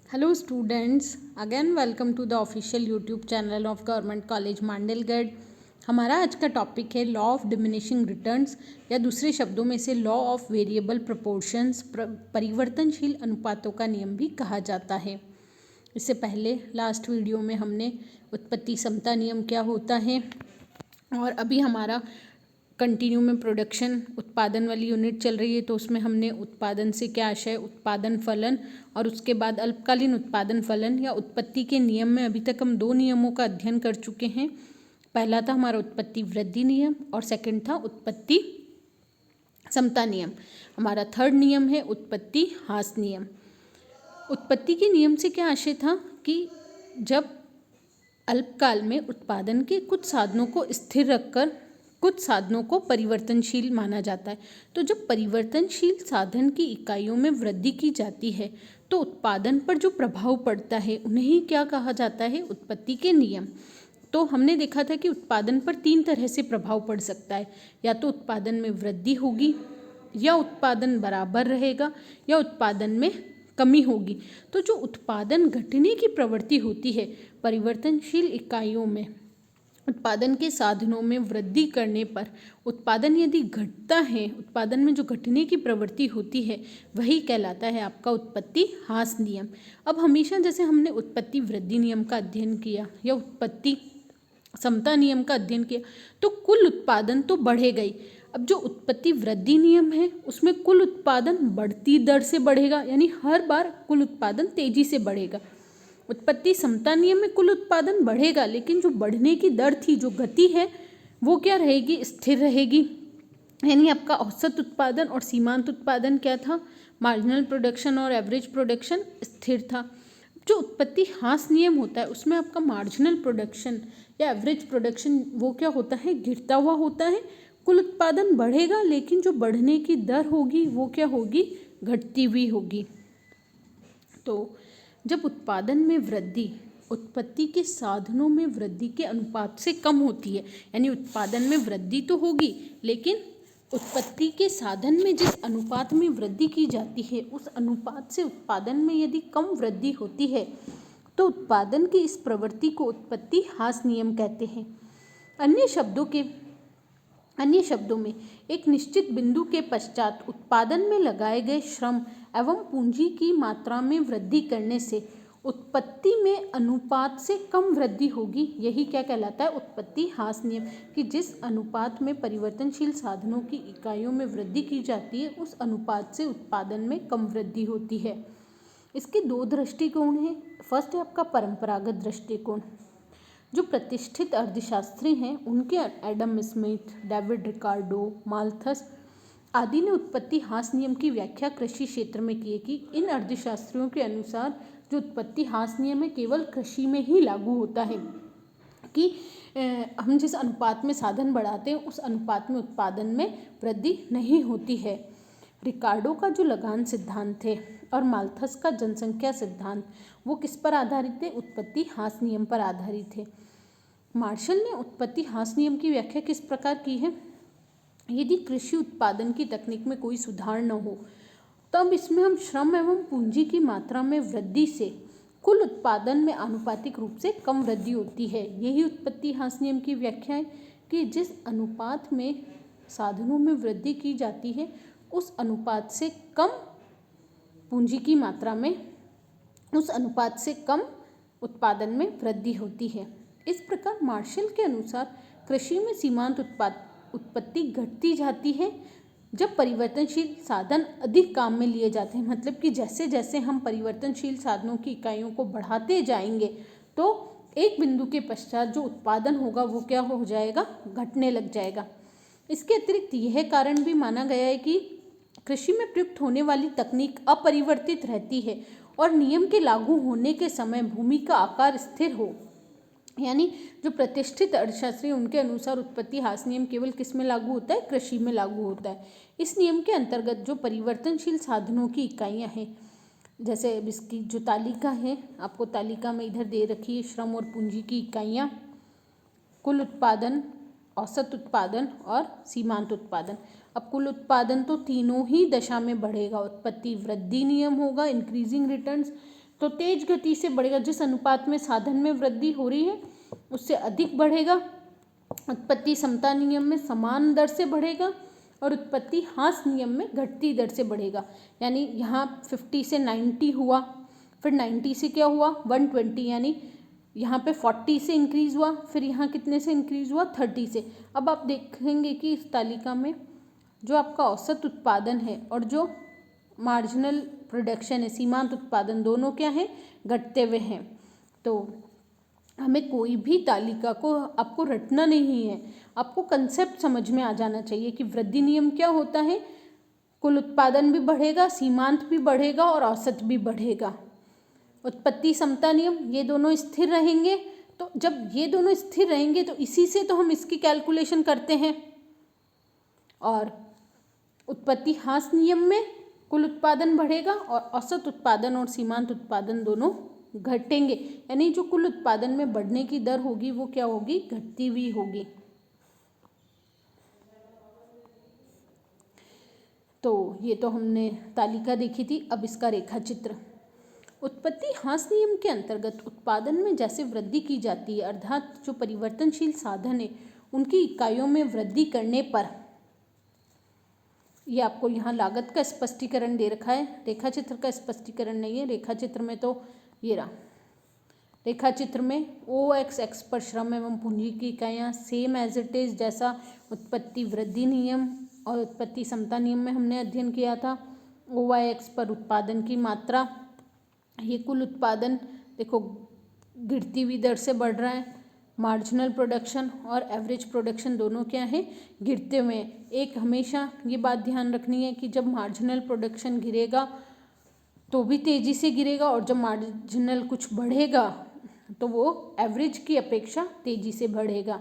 Hello students, again welcome to the official YouTube channel of Government College Mandalgarh. हमारा आज का topic है law of diminishing returns या दूसरे शब्दों में इसे लॉ ऑफ वेरिएबल प्रोपोर्शंस, परिवर्तनशील अनुपातों का नियम भी कहा जाता है। इससे पहले लास्ट वीडियो में हमने उत्पत्ति समता नियम क्या होता है और अभी हमारा कंटिन्यू में प्रोडक्शन उत्पादन वाली यूनिट चल रही है, तो उसमें हमने उत्पादन से क्या आशय, उत्पादन फलन और उसके बाद अल्पकालीन उत्पादन फलन या उत्पत्ति के नियम में अभी तक हम 2 नियमों का अध्ययन कर चुके हैं। पहला था हमारा उत्पत्ति वृद्धि नियम और सेकंड था उत्पत्ति समता नियम। हमारा थर्ड नियम है उत्पत्ति ह्रास नियम। उत्पत्ति के नियम से क्या आशय था कि जब अल्पकाल में उत्पादन के कुछ साधनों को स्थिर रखकर कुछ साधनों को परिवर्तनशील माना जाता है, तो जब परिवर्तनशील साधन की इकाइयों में वृद्धि की जाती है तो उत्पादन पर जो प्रभाव पड़ता है उन्हें ही क्या कहा जाता है, उत्पत्ति के नियम। तो हमने देखा था कि उत्पादन पर 3 तरह से प्रभाव पड़ सकता है, या तो उत्पादन में वृद्धि होगी, या उत्पादन बराबर रहेगा, या उत्पादन में कमी होगी। तो जो उत्पादन घटने की प्रवृत्ति होती है परिवर्तनशील इकाइयों में, उत्पादन के साधनों में वृद्धि करने पर उत्पादन यदि घटता है, उत्पादन में जो घटने की प्रवृत्ति होती है वही कहलाता है आपका उत्पत्ति ह्रास नियम। अब हमेशा जैसे हमने उत्पत्ति वृद्धि नियम का अध्ययन किया या उत्पत्ति समता नियम का अध्ययन किया तो कुल उत्पादन तो बढ़ेगा ही। अब जो उत्पत्ति वृद्धि नियम है उसमें कुल उत्पादन बढ़ती दर से बढ़ेगा, यानी हर बार कुल उत्पादन तेजी से बढ़ेगा। उत्पत्ति समता नियम में कुल उत्पादन बढ़ेगा, लेकिन जो बढ़ने की दर थी, जो गति है, वो क्या रहेगी, स्थिर रहेगी। यानी आपका औसत उत्पादन और सीमांत उत्पादन क्या था, मार्जिनल प्रोडक्शन और एवरेज प्रोडक्शन स्थिर था। जो उत्पत्ति ह्रास नियम होता है उसमें आपका मार्जिनल प्रोडक्शन या एवरेज प्रोडक्शन वो क्या होता है, गिरता हुआ होता है। कुल उत्पादन बढ़ेगा लेकिन जो बढ़ने की दर होगी वो क्या होगी, घटती हुई होगी। तो जब उत्पादन में वृद्धि उत्पत्ति के साधनों में वृद्धि के अनुपात से कम होती है, यानी उत्पादन में वृद्धि तो होगी लेकिन उत्पत्ति के साधन में जिस अनुपात में वृद्धि की जाती है उस अनुपात से उत्पादन में यदि कम वृद्धि होती है तो उत्पादन की इस प्रवृत्ति को उत्पत्ति ह्रास नियम कहते हैं। अन्य शब्दों में एक निश्चित बिंदु के पश्चात उत्पादन में लगाए गए श्रम एवं पूंजी की मात्रा में वृद्धि करने से उत्पत्ति में अनुपात से कम वृद्धि होगी। यही क्या कहलाता है, उत्पत्ति ह्रास नियम, कि जिस अनुपात में परिवर्तनशील साधनों की इकाइयों में वृद्धि की जाती है उस अनुपात से उत्पादन में कम वृद्धि होती है। इसके 2 दृष्टिकोण हैं। फर्स्ट है आपका परंपरागत दृष्टिकोण। जो प्रतिष्ठित अर्थशास्त्री हैं उनके Adam Smith, David Ricardo, Malthus आदि ने उत्पत्ति ह्रास नियम की व्याख्या कृषि क्षेत्र में की है कि इन अर्थशास्त्रियों के अनुसार जो उत्पत्ति ह्रास नियम है केवल कृषि में ही लागू होता है कि हम जिस अनुपात में साधन बढ़ाते हैं उस अनुपात में उत्पादन में वृद्धि नहीं होती है। रिकार्डो का जो लगान सिद्धांत है और माल्थस का जनसंख्या सिद्धांत वो किस पर आधारित थे, उत्पत्ति ह्रास नियम पर आधारित है। मार्शल ने उत्पत्ति ह्रास नियम की व्याख्या किस प्रकार की है, यदि कृषि उत्पादन की तकनीक में कोई सुधार न हो तब इसमें हम श्रम एवं पूंजी की मात्रा में वृद्धि से कुल उत्पादन में आनुपातिक रूप से कम वृद्धि होती है। यही उत्पत्ति ह्रास नियम की व्याख्या है कि जिस अनुपात में साधनों में वृद्धि की जाती है उस अनुपात से कम पूंजी की मात्रा में, उस अनुपात से कम उत्पादन में वृद्धि होती है। इस प्रकार मार्शल के अनुसार कृषि में सीमांत उत्पत्ति घटती जाती है जब परिवर्तनशील साधन अधिक काम में लिए जाते हैं। मतलब कि जैसे जैसे हम परिवर्तनशील साधनों की इकाइयों को बढ़ाते जाएंगे तो एक बिंदु के पश्चात जो उत्पादन होगा वो क्या हो जाएगा, घटने लग जाएगा। इसके अतिरिक्त यह कारण भी माना गया है कि कृषि में प्रयुक्त होने वाली तकनीक अपरिवर्तित रहती है और नियम के लागू होने के समय भूमि का आकार स्थिर हो। यानी जो प्रतिष्ठित अर्थशास्त्री उनके अनुसार उत्पत्ति ह्रास नियम केवल किस में लागू होता है, कृषि में लागू होता है। इस नियम के अंतर्गत जो परिवर्तनशील साधनों की इकाइयां हैं, जैसे इसकी जो तालिका है आपको तालिका में इधर दे रखी है, श्रम और पूंजी की इकाइयां, कुल उत्पादन, औसत उत्पादन और सीमांत उत्पादन। अब कुल उत्पादन तो तीनों ही दशा में बढ़ेगा। उत्पत्ति वृद्धि नियम होगा, इंक्रीजिंग रिटर्न्स, तो तेज गति से बढ़ेगा, जिस अनुपात में साधन में वृद्धि हो रही है उससे अधिक बढ़ेगा। उत्पत्ति समता नियम में समान दर से बढ़ेगा और उत्पत्ति ह्रास नियम में घटती दर से बढ़ेगा। यानी यहाँ 50 से 90 हुआ, फिर 90 से क्या हुआ 120, यानी यहाँ पे 40 से इंक्रीज़ हुआ, फिर यहाँ कितने से इंक्रीज़ हुआ 30 से। अब आप देखेंगे कि इस तालिका में जो आपका औसत उत्पादन है और जो मार्जिनल प्रोडक्शन है, सीमांत उत्पादन, दोनों क्या है, घटते हुए हैं। तो हमें कोई भी तालिका को आपको रटना नहीं है, आपको कंसेप्ट समझ में आ जाना चाहिए कि वृद्धि नियम क्या होता है। कुल उत्पादन भी बढ़ेगा, सीमांत भी बढ़ेगा और औसत भी बढ़ेगा। उत्पत्ति समता नियम, ये दोनों स्थिर रहेंगे। तो जब ये दोनों स्थिर रहेंगे तो इसी से तो हम इसकी कैलकुलेशन करते हैं। और उत्पत्ति ह्रास नियम में कुल उत्पादन बढ़ेगा और औसत उत्पादन और सीमांत उत्पादन दोनों घटेंगे, यानी जो कुल उत्पादन में बढ़ने की दर होगी वो क्या होगी, घटती हुई होगी। तो ये तो हमने तालिका देखी थी। अब इसका रेखा चित्र। उत्पत्ति ह्रास नियम के अंतर्गत उत्पादन में जैसे वृद्धि की जाती है, अर्थात जो परिवर्तनशील साधन है उनकी इकाइयों में वृद्धि करने पर, ये आपको यहाँ लागत का स्पष्टीकरण दे रखा है, रेखा चित्र का स्पष्टीकरण नहीं है। रेखा चित्र में तो ये रहा, रेखा चित्र में OX पर श्रम एवं पूंजी की इकाइयाँ सेम एज इट इज, जैसा उत्पत्ति वृद्धि नियम और उत्पत्ति समता नियम में हमने अध्ययन किया था। OYX पर उत्पादन की मात्रा, ये कुल उत्पादन देखो गिरती हुई दर से बढ़ रहा है। मार्जिनल प्रोडक्शन और एवरेज प्रोडक्शन दोनों क्या है, गिरते हुए। एक हमेशा ये बात ध्यान रखनी है कि जब मार्जिनल प्रोडक्शन गिरेगा तो भी तेज़ी से गिरेगा, और जब मार्जिनल कुछ बढ़ेगा तो वो एवरेज की अपेक्षा तेज़ी से बढ़ेगा।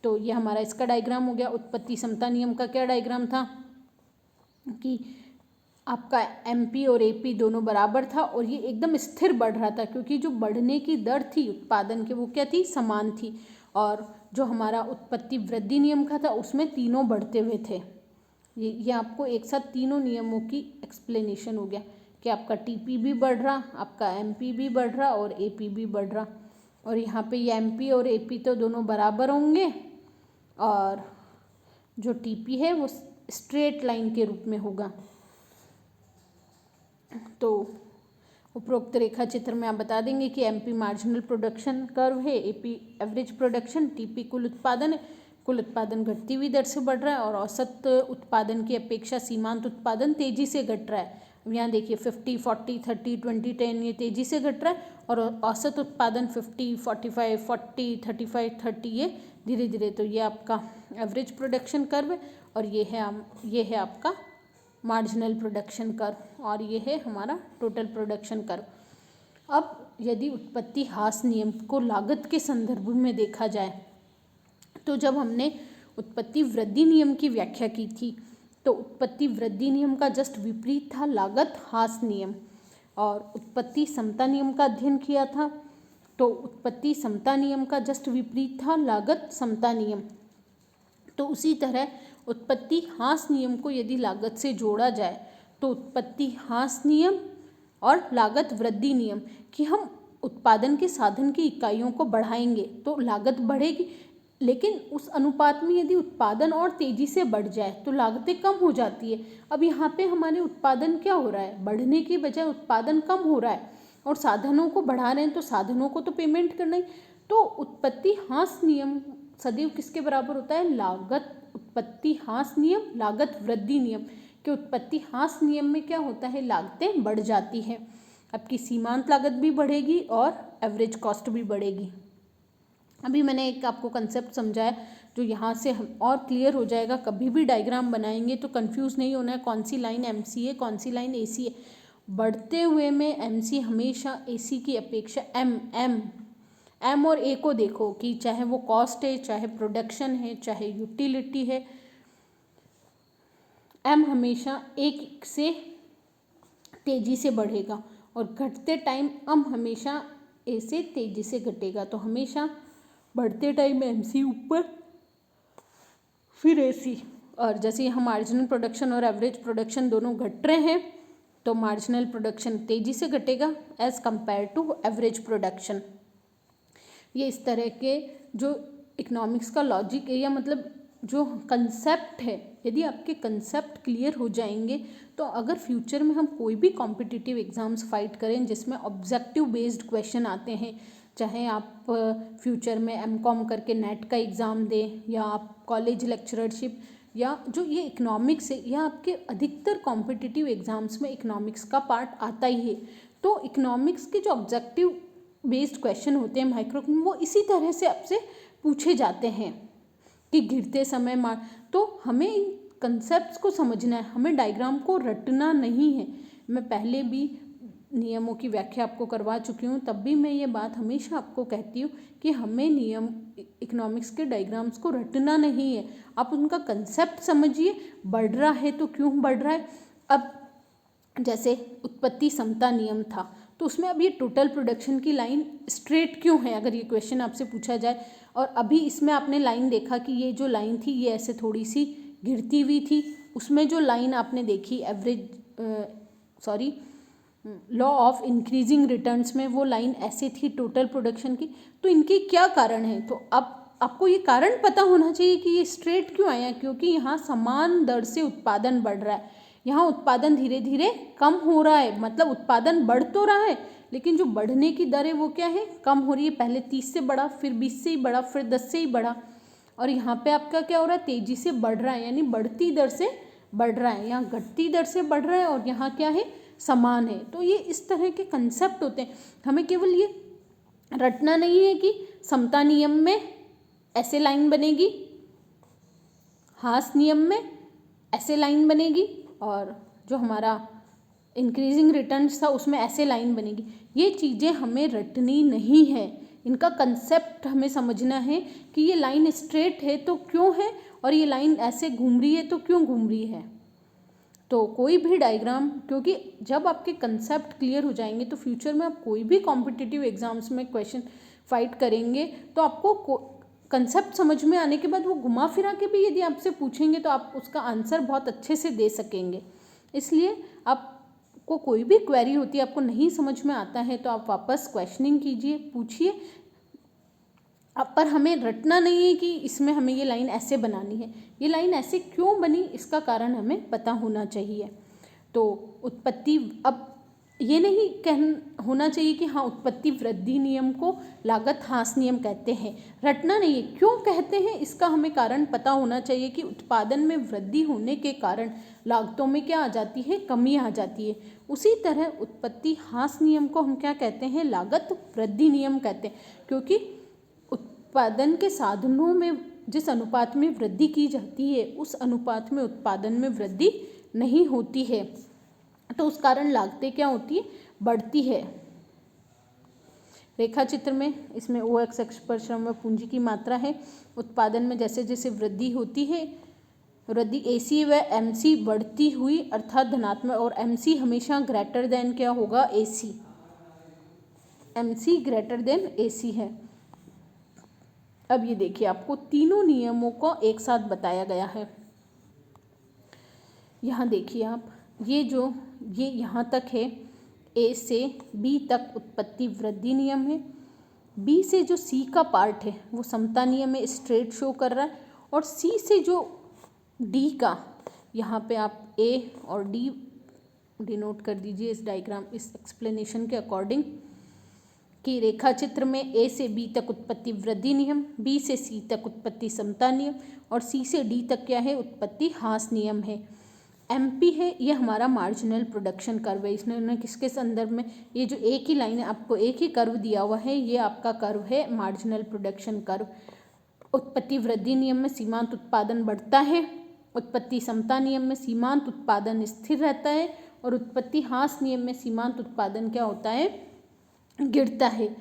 तो ये हमारा इसका डायग्राम हो गया। उत्पत्ति समता नियम का क्या डायग्राम था कि आपका MP और AP दोनों बराबर था और ये एकदम स्थिर बढ़ रहा था, क्योंकि जो बढ़ने की दर थी उत्पादन की वो क्या थी, समान थी। और जो हमारा उत्पत्ति वृद्धि नियम का था उसमें तीनों बढ़ते हुए थे। ये आपको एक साथ तीनों नियमों की एक्सप्लेनेशन हो गया कि आपका TP भी बढ़ रहा, आपका MP भी बढ़ रहा और AP भी बढ़ रहा। और यहाँ पे ये MP और AP तो दोनों बराबर होंगे और जो TP है वो स्ट्रेट लाइन के रूप में होगा। तो उपरोक्त रेखा चित्र में आप बता देंगे कि MP मार्जिनल प्रोडक्शन कर्व है, AP एवरेज प्रोडक्शन, TP कुल उत्पादन है। कुल उत्पादन घटती हुई दर से बढ़ रहा है और औसत उत्पादन की अपेक्षा सीमांत उत्पादन तेजी से घट रहा है। अब यहाँ देखिए 50, 40, 30, 20, 10 ये तेजी से घट रहा है और औसत उत्पादन 50, 45, 40, 35, 30 ये धीरे धीरे। तो ये आपका एवरेज प्रोडक्शन कर्व है और ये है आपका मार्जिनल प्रोडक्शन कर्व और ये है हमारा टोटल प्रोडक्शन कर्व। अब यदि उत्पत्ति ह्रास नियम को लागत के संदर्भ में देखा जाए तो जब हमने उत्पत्ति वृद्धि नियम की व्याख्या की थी तो उत्पत्ति वृद्धि नियम का जस्ट विपरीत था लागत ह्रास नियम, और उत्पत्ति समता नियम का अध्ययन किया था तो उत्पत्ति समता नियम का जस्ट विपरीत था लागत समता नियम। तो उसी तरह उत्पत्ति ह्रास नियम को यदि लागत से जोड़ा जाए तो उत्पत्ति ह्रास नियम और लागत वृद्धि नियम कि हम उत्पादन के साधन की इकाइयों को बढ़ाएंगे तो लागत बढ़ेगी, लेकिन उस अनुपात में यदि उत्पादन और तेज़ी से बढ़ जाए तो लागतें कम हो जाती है। अब यहाँ पे हमारे उत्पादन क्या हो रहा है, बढ़ने की बजाय उत्पादन कम हो रहा है और साधनों को बढ़ा रहे हैं तो साधनों को तो पेमेंट करना ही। तो उत्पत्ति ह्रास नियम सदैव किसके बराबर होता है, लागत उत्पत्ति ह्रास नियम लागत वृद्धि नियम कि उत्पत्ति ह्रास नियम में क्या होता है, लागतें बढ़ जाती हैं, आपकी सीमांत लागत भी बढ़ेगी और एवरेज कॉस्ट भी बढ़ेगी। अभी मैंने एक आपको कंसेप्ट समझाया जो यहाँ से हम और क्लियर हो जाएगा। कभी भी डायग्राम बनाएंगे तो कंफ्यूज नहीं होना है कौन सी लाइन MC है कौन सी लाइन AC है। बढ़ते हुए में MC हमेशा AC की अपेक्षा M और A को देखो कि चाहे वो कॉस्ट है चाहे प्रोडक्शन है चाहे यूटिलिटी है, M हमेशा एक से तेज़ी से बढ़ेगा और घटते टाइम M हमेशा A से तेज़ी से घटेगा। तो हमेशा बढ़ते टाइम MC ऊपर फिर AC, और जैसे हम मार्जिनल प्रोडक्शन और एवरेज प्रोडक्शन दोनों घट रहे हैं तो मार्जिनल प्रोडक्शन तेजी से घटेगा as compare to average production. ये इस तरह के जो इकोनॉमिक्स का लॉजिक है या मतलब जो कंसेप्ट है, यदि आपके कंसेप्ट क्लियर हो जाएंगे तो अगर फ्यूचर में हम कोई भी कॉम्पिटिटिव एग्ज़ाम्स फाइट करें जिसमें ऑब्जेक्टिव बेस्ड क्वेश्चन आते हैं, चाहे आप फ्यूचर में एमकॉम करके नेट का एग्ज़ाम दें या आप कॉलेज लेक्चररशिप या जो ये इकोनॉमिक्स है, या आपके अधिकतर कॉम्पिटिटिव एग्ज़ाम्स में इकोनॉमिक्स का पार्ट आता ही है। तो इकोनॉमिक्स के जो ऑब्जेक्टिव बेस्ड क्वेश्चन होते हैं माइक्रो, वो इसी तरह से आपसे पूछे जाते हैं कि गिरते समय तो हमें इन कंसेप्ट्स को समझना है, हमें डायग्राम को रटना नहीं है। मैं पहले भी नियमों की व्याख्या आपको करवा चुकी हूँ, तब भी मैं ये बात हमेशा आपको कहती हूँ कि हमें नियम इकोनॉमिक्स के डायग्राम्स को रटना नहीं है, आप उनका कंसेप्ट समझिए। बढ़ रहा है तो क्यों बढ़ रहा है, अब जैसे उत्पत्ति समता नियम था तो उसमें अब ये टोटल प्रोडक्शन की लाइन स्ट्रेट क्यों है, अगर ये क्वेश्चन आपसे पूछा जाए। और अभी इसमें आपने लाइन देखा कि ये जो लाइन थी ये ऐसे थोड़ी सी गिरती हुई थी, उसमें जो लाइन आपने देखी लॉ ऑफ इंक्रीजिंग रिटर्न्स में वो लाइन ऐसे थी टोटल प्रोडक्शन की। तो इनके क्या कारण है, तो अब आपको ये कारण पता होना चाहिए कि ये स्ट्रेट क्यों आया, क्योंकि यहाँ समान दर से उत्पादन बढ़ रहा है, यहाँ उत्पादन धीरे धीरे कम हो रहा है। मतलब उत्पादन बढ़ तो रहा है लेकिन जो बढ़ने की दर है वो क्या है, कम हो रही है। पहले 30 से बढ़ा, फिर 20 से ही बढ़ा, फिर 10 से ही बढ़ा, और यहाँ पे आपका क्या हो रहा है, तेजी से बढ़ रहा है, यानी बढ़ती दर से बढ़ रहा है। यहाँ घटती दर से बढ़ रहा है और यहाँ क्या है, समान है। तो ये इस तरह के कंसेप्ट होते हैं, हमें केवल ये रटना नहीं है कि समता नियम में ऐसे लाइन बनेगी, हास नियम में ऐसे लाइन बनेगी, और जो हमारा इंक्रीजिंग रिटर्न्स था उसमें ऐसे लाइन बनेगी। ये चीज़ें हमें रटनी नहीं है, इनका कंसेप्ट हमें समझना है कि ये लाइन स्ट्रेट है तो क्यों है, और ये लाइन ऐसे घूम रही है तो क्यों घूम रही है। तो कोई भी डायग्राम, क्योंकि जब आपके कंसेप्ट क्लियर हो जाएंगे तो फ्यूचर में आप कोई भी कॉम्पिटिटिव एग्जाम्स में क्वेश्चन फाइट करेंगे तो आपको कंसेप्ट समझ में आने के बाद वो घुमा फिरा के भी यदि आपसे पूछेंगे तो आप उसका आंसर बहुत अच्छे से दे सकेंगे। इसलिए आपको कोई भी क्वेरी होती है, आपको नहीं समझ में आता है तो आप वापस क्वेश्चनिंग कीजिए, पूछिए। पर हमें रटना नहीं है कि इसमें हमें ये लाइन ऐसे बनानी है, ये लाइन ऐसे क्यों बनी इसका कारण हमें पता होना चाहिए। तो उत्पत्ति, अब ये नहीं होना चाहिए कि हाँ उत्पत्ति वृद्धि नियम को लागत ह्रास नियम कहते हैं, रटना नहीं है। क्यों कहते हैं इसका हमें कारण पता होना चाहिए कि उत्पादन में वृद्धि होने के कारण लागतों में क्या आ जाती है, कमी आ जाती है। उसी तरह उत्पत्ति ह्रास नियम को हम क्या कहते हैं, लागत वृद्धि नियम कहते हैं, क्योंकि उत्पादन के साधनों में जिस अनुपात में वृद्धि की जाती है उस अनुपात में उत्पादन में वृद्धि नहीं होती है, तो उस कारण लागतें क्या होती है, बढ़ती है। रेखा चित्र में इसमें OX अक्ष पर श्रम व पूंजी की मात्रा है। उत्पादन में जैसे जैसे वृद्धि होती है, वृद्धि AC व MC बढ़ती हुई अर्थात धनात्मक, और MC हमेशा ग्रेटर देन क्या होगा, AC, MC greater than AC है। अब ये देखिए आपको तीनों नियमों को एक साथ बताया गया है। यहाँ देखिए आप, ये यहाँ तक है, A से B तक उत्पत्ति वृद्धि नियम है, B से जो C का पार्ट है वो समता नियम में स्ट्रेट शो कर रहा है, और C से जो D का, यहाँ पे आप A और D डिनोट कर दीजिए इस डायग्राम, इस एक्सप्लेनेशन के अकॉर्डिंग, कि रेखा चित्र में A से B तक उत्पत्ति वृद्धि नियम, B से C तक उत्पत्ति समता नियम, और C से D तक क्या है, उत्पत्ति ह्रास नियम है। MP है, ये हमारा मार्जिनल प्रोडक्शन कर्व है। इसने किसके संदर्भ में, ये जो एक ही लाइन है, आपको एक ही कर्व दिया हुआ है, ये आपका कर्व है मार्जिनल प्रोडक्शन कर्व। उत्पत्ति वृद्धि नियम में सीमांत उत्पादन बढ़ता है, उत्पत्ति समता नियम में सीमांत उत्पादन स्थिर रहता है, और उत्पत्ति ह्रास नियम में सीमांत उत्पादन क्या होता है, गिरता है।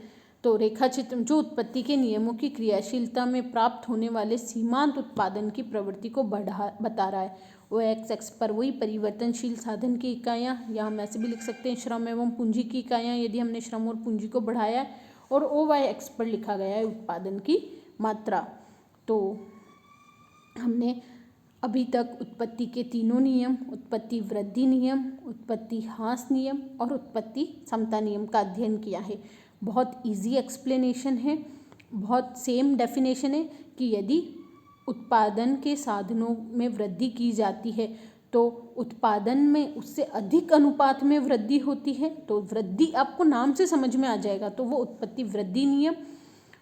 तो रेखा चित्र जो उत्पत्ति के नियमों की क्रियाशीलता में प्राप्त होने वाले सीमांत उत्पादन की प्रवृत्ति को बता रहा है। OX अक्ष पर वही परिवर्तनशील साधन की इकाइयाँ, या हम ऐसे भी लिख सकते हैं श्रम एवं पूंजी की इकाइयाँ, यदि हमने श्रम और पूंजी को बढ़ाया है, और OY अक्ष पर लिखा गया है उत्पादन की मात्रा। तो हमने अभी तक उत्पत्ति के तीनों नियम, उत्पत्ति वृद्धि नियम, उत्पत्ति ह्रास नियम और उत्पत्ति समता नियम का अध्ययन किया है। बहुत इजी एक्सप्लेनेशन है, बहुत सेम डेफिनेशन है कि यदि उत्पादन के साधनों में वृद्धि की जाती है तो उत्पादन में उससे अधिक अनुपात में वृद्धि होती है, तो वृद्धि आपको नाम से समझ में आ जाएगा, तो वो उत्पत्ति वृद्धि नियम।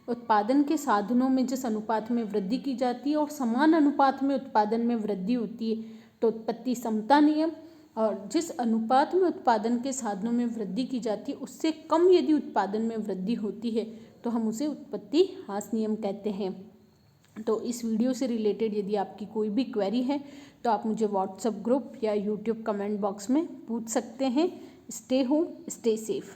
उत्पादन के साधनों में जिस अनुपात में वृद्धि की जाती है और समान अनुपात में उत्पादन में वृद्धि होती है तो उत्पत्ति समता नियम। और जिस अनुपात में उत्पादन के साधनों में वृद्धि की जाती है उससे कम यदि उत्पादन में वृद्धि होती है तो हम उसे उत्पत्ति ह्रास नियम कहते हैं। तो इस वीडियो से रिलेटेड यदि आपकी कोई भी क्वेरी है तो आप मुझे व्हाट्सएप ग्रुप या यूट्यूब कमेंट बॉक्स में पूछ सकते हैं। Stay home, stay safe.